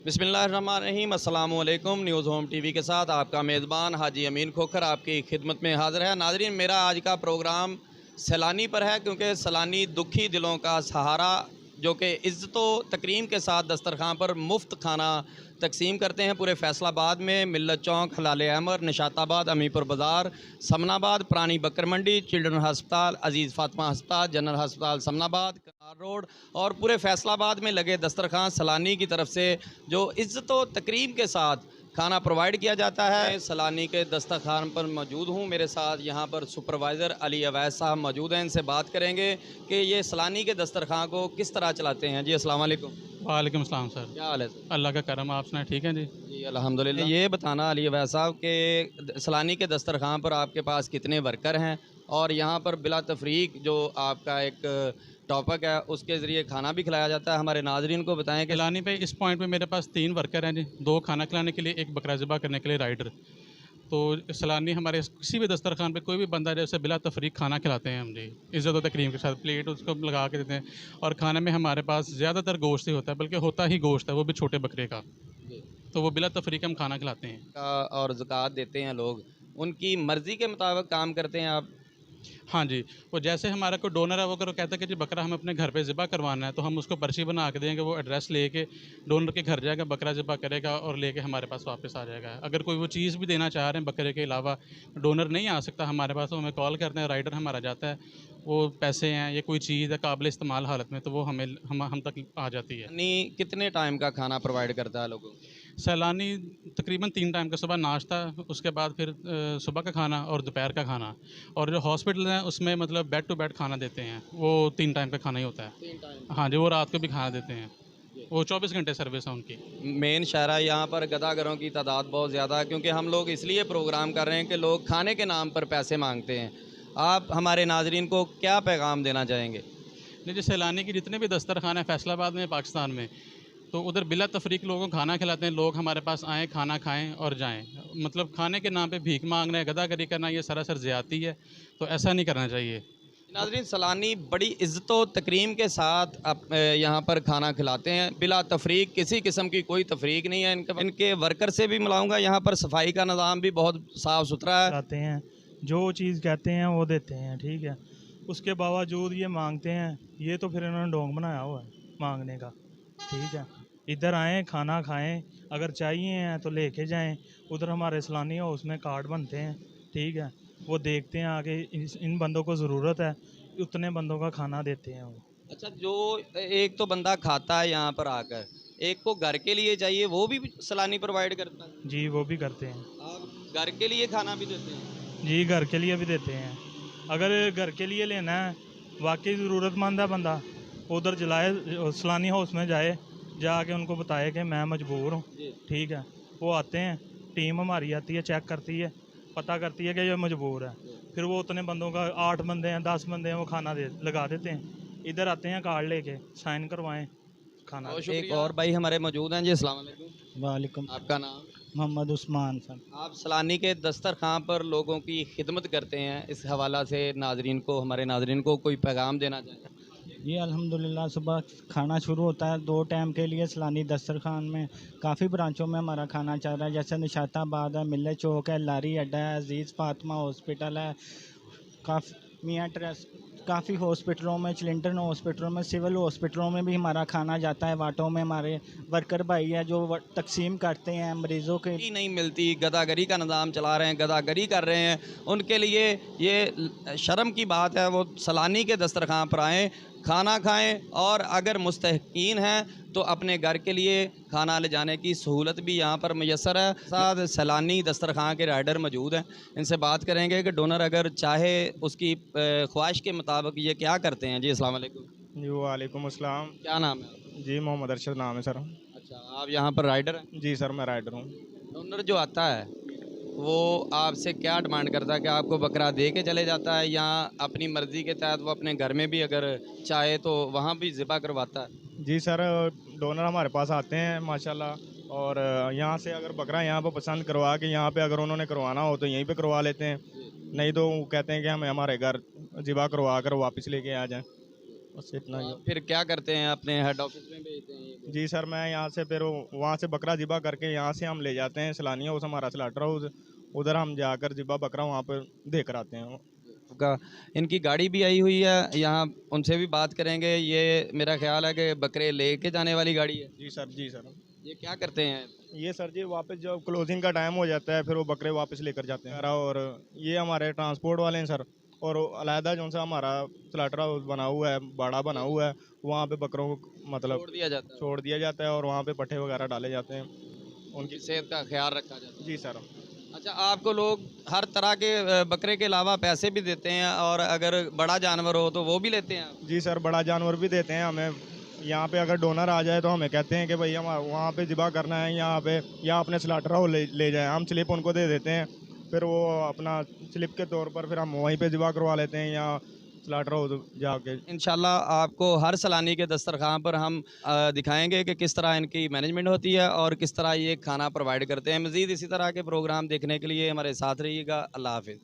बिस्मिल्लाहिर्रहमानिर्रहीम अस्सलामु अलैकुम। न्यूज़ होम टीवी के साथ आपका मेज़बान हाजी अमीन खोखर आपकी खिदमत में हाज़िर है। नाज़रीन, मेरा आज का प्रोग्राम सैलानी पर है, क्योंकि सैलानी दुखी दिलों का सहारा जो कि इज़्ज़तो तकरीम के साथ दस्तरखान पर मुफ्त खाना तकसीम करते हैं। पूरे फैसलाबाद में मिल्लत चौक, हलाल अमर, निशाताबाद, अमीपुर बाज़ार, समनाबाद, पुरानी बकर मंडी, चिल्ड्रन हस्पताल, अजीज़ फ़ातिमा हस्पताल, जनरल हस्पताल समनाबाद, कनार रोड और पूरे फैसलाबाद में लगे दस्तरखान सैलानी की तरफ से जो इज़्ज़तो तकरीम के साथ खाना प्रोवाइड किया जाता है। सैलानी के दस्तरखान पर मौजूद हूँ। मेरे साथ यहाँ पर सुपरवाइज़र अली अवैस साहब मौजूद हैं। इनसे बात करेंगे कि ये सैलानी के दस्तरखान को किस तरह चलाते हैं। जी अस्सलाम वालेकुम। वालेकुम सलाम सर। क्या हाल है सर? अल्लाह का करम, आप सुनाएं, ठीक है जी? जी अल्हम्दुलिल्लाह। ये बताना अली अवैस साहब के सैलानी के दस्तरखान पर आपके पास कितने वर्कर हैं, और यहाँ पर बिला तफरीक जो आपका एक टॉपिक है उसके ज़रिए खाना भी खिलाया जाता है। हमारे नाज़रीन को बताएं कि सैलानी पे इस पॉइंट पे मेरे पास 3 वर्कर हैं जी, 2 खाना खिलाने के लिए, 1 बकरा ज़िबा करने के लिए राइडर। तो सैलानी हमारे किसी भी दस्तरखान पे कोई भी बंदा जैसे बिला तफरीक खाना खिलाते हैं हम जी, इज़्ज़त और तकरीम के साथ प्लेट उसको लगा के देते हैं। और खाने में हमारे पास ज़्यादातर गोश्त ही होता है, बल्कि होता ही गोश्त है, वो भी छोटे बकरे का। जी, तो वो बिला तफरीक हम खाना खिलाते हैं। का और ज़कात देते हैं लोग, उनकी मर्ज़ी के मुताबिक काम करते हैं आप? हाँ जी, वो जैसे हमारा कोई डोनर है, वो अगर वो कहता है कि जी बकरा हमें अपने घर पे ज़िबा करवाना है, तो हम उसको पर्ची बना के देंगे, वो एड्रेस लेके डोनर के घर जाएगा, बकरा ज़िबा करेगा और लेके हमारे पास वापस आ जाएगा। अगर कोई वो चीज़ भी देना चाह रहे हैं बकरे के अलावा, डोनर नहीं आ सकता हमारे पास, तो हमें कॉल करते हैं, राइडर हमारा जाता है, वो पैसे हैं या कोई चीज़ है काबिल इस्तेमाल हालत में, तो वो हम तक आ जाती है। यानी कितने टाइम का खाना प्रोवाइड करता है लोगों को? सैलानी तकरीबन 3 टाइम का, सुबह नाश्ता, उसके बाद फिर सुबह का खाना और दोपहर का खाना। और जो हॉस्पिटल हैं उसमें मतलब बेड टू बेड खाना देते हैं, वो 3 टाइम का खाना ही होता है। 3 टाइम। हाँ जी, वो रात को भी खाना देते हैं, वो 24 घंटे सर्विस है उनकी। मेन शहरा यहाँ पर गदागरों की तादाद बहुत ज़्यादा है, क्योंकि हम लोग इसलिए प्रोग्राम कर रहे हैं कि लोग खाने के नाम पर पैसे मांगते हैं। आप हमारे नाजरीन को क्या पैगाम देना चाहेंगे? नहीं जी, सैलानी की जितने भी दस्तरखान हैं फैसलाबाद में, पाकिस्तान में, तो उधर बिला तफरीक लोगों को खाना खिलाते हैं। लोग हमारे पास आएँ, खाना खाएँ और जाएँ। मतलब खाने के नाम पे भीख मांगना है, गदागरी करना, ये सरासर ज़्यादती है, तो ऐसा नहीं करना चाहिए। नाजरीन, सैलानी बड़ी इज़्ज़तो तकरीम के साथ यहाँ पर खाना खिलाते हैं बिला तफरीक, किसी किस्म की कोई तफरीक नहीं है। इनके वर्कर से भी मिलाऊंगा। यहाँ पर सफाई का निज़ाम भी बहुत साफ़ सुथरा है। आते हैं, जो चीज़ कहते हैं वो देते हैं, ठीक है। उसके बावजूद ये मांगते हैं, ये तो फिर इन्होंने ढोंग बनाया हुआ है मांगने का, ठीक है। इधर आएँ, खाना खाएं, अगर चाहिए हैं तो लेके जाएं। उधर हमारे सैलानी हाउस में कार्ड बनते हैं, ठीक है। वो देखते हैं आगे इन बंदों को ज़रूरत है, उतने बंदों का खाना देते हैं वो। अच्छा, जो एक तो बंदा खाता है यहाँ पर आकर, एक को घर के लिए चाहिए, वो भी सैलानी प्रोवाइड करता है? जी, वो भी करते हैं। आप घर के लिए खाना भी देते हैं? जी, घर के लिए भी देते हैं। अगर घर के लिए लेना है, वाकई ज़रूरतमंद है बंदा, उधर जलाए, सैलानी हाउस में जाए, जाके उनको बताए कि मैं मजबूर हूँ, जी। ठीक है। वो आते हैं, टीम हमारी आती है, चेक करती है, पता करती है कि ये मजबूर है। फिर वो उतने बंदों का 8 बंदे हैं, 10 बंदे हैं, वो खाना दे लगा देते हैं। इधर आते हैं कार्ड लेके, साइन करवाएं, खाना बहुत दें। शुक्रिया। एक और भाई हमारे मौजूद हैं जी। अस्सलाम वालेकुम। वालेकुम। आपका नाम? मोहम्मद उस्मान सर। आप सैलानी के दस्तरखान पर लोगों की खिदमत करते हैं, इस हवाला से नाजरीन को, हमारे नाजरीन को कोई पैगाम देना चाहें? ये अल्हम्दुलिल्लाह सुबह खाना शुरू होता है 2 टाइम के लिए सैलानी दस्तरखान में। काफ़ी ब्रांचों में हमारा खाना चल रहा है, जैसे निशाताबाद है, मिल्लत चौक है, लारी अड्डा है, अजीज़ फ़ातिमा हॉस्पिटल है, मियाँ ट्रस्ट, काफ़ी हॉस्पिटलों में, चिल्ड्रन हॉस्पिटलों में, सिविल हॉस्पिटलों में भी हमारा खाना जाता है। वाटों में हमारे वर्कर भाई है जो तकसीम करते हैं मरीज़ों के। ही नहीं मिलती, गदागरी का निज़ाम चला रहे हैं, गदागरी कर रहे हैं, उनके लिए ये शर्म की बात है। वो सैलानी के दस्तरखान पर आएँ, खाना खाएं, और अगर मुस्तहिकीन हैं तो अपने घर के लिए खाना ले जाने की सहूलत भी यहाँ पर मैसर है। साथ सैलानी दस्तरखान के राइडर मौजूद हैं, इनसे बात करेंगे कि डोनर अगर चाहे उसकी ख्वाहिश के मुताबिक ये क्या करते हैं। जी अस्सलाम वालेकुम। जी वालेकुम अस्सलाम। क्या नाम है आपका? जी मोहम्मद अरशद नाम है सर। अच्छा, आप यहाँ पर राइडर हैं? जी सर, मैं राइडर हूँ। डोनर जो आता है वो आपसे क्या डिमांड करता है, कि आपको बकरा दे के चले जाता है, या अपनी मर्ज़ी के तहत वो अपने घर में भी अगर चाहे तो वहाँ भी ज़िबा करवाता है? जी सर, डोनर हमारे पास आते हैं माशाल्लाह, और यहाँ से अगर बकरा यहाँ पे पसंद करवा के यहाँ पे अगर उन्होंने करवाना हो तो यहीं पे करवा लेते हैं, नहीं तो वो कहते हैं कि हमें हमारे घर ज़िबा करवा कर वापस लेके आ जाएं। बस इतना ही। फिर क्या करते हैं, अपने हेड ऑफिस में भेजते हैं ये? जी सर, मैं यहाँ से फिर वहाँ से बकरा ज़िबा करके यहाँ से हम ले जाते हैं सैलानी हाउस, हमारा स्लाटर हाउस, उधर हम जाकर ज़िबा बकरा वहाँ पर दे कर आते हैं। का इनकी गाड़ी भी आई हुई है यहाँ, उनसे भी बात करेंगे। ये मेरा ख्याल है कि बकरे लेके जाने वाली गाड़ी है। जी सर, जी सर। ये क्या करते हैं? ये सर जी वापस जब क्लोजिंग का टाइम हो जाता है फिर वो बकरे वापस लेकर जाते हैं। और ये हमारे ट्रांसपोर्ट वाले हैं सर। और अलहदा जो सा हमारा स्लाटर हाउस बना हुआ है, बाड़ा बना हुआ है, वहाँ पे बकरों को मतलब छोड़ दिया जाता है और वहाँ पे पट्ठे वगैरह डाले जाते हैं, उनकी सेहत का ख्याल रखा जाता है। जी सर। अच्छा, आपको लोग हर तरह के बकरे के अलावा पैसे भी देते हैं, और अगर बड़ा जानवर हो तो वो भी लेते हैं आप? जी सर, बड़ा जानवर भी देते हैं हमें। यहाँ पे अगर डोनर आ जाए तो हमें कहते हैं कि भाई हम वहाँ पे ज़िबा करना है, यहाँ पे या अपने स्लाटर हाउस ले जाएं, हम स्लिप उनको दे देते हैं, फिर वो अपना स्लिप के तौर पर फिर हम वहीं पे ज़िबा करवा लेते हैं या स्लाटर हाउस जाके। इंशाल्लाह आपको हर सलानी के दस्तरखान पर हम दिखाएंगे कि किस तरह इनकी मैनेजमेंट होती है और किस तरह ये खाना प्रोवाइड करते हैं। मज़ीद इसी तरह के प्रोग्राम देखने के लिए हमारे साथ रहिएगा। अल्लाह हाफिज़।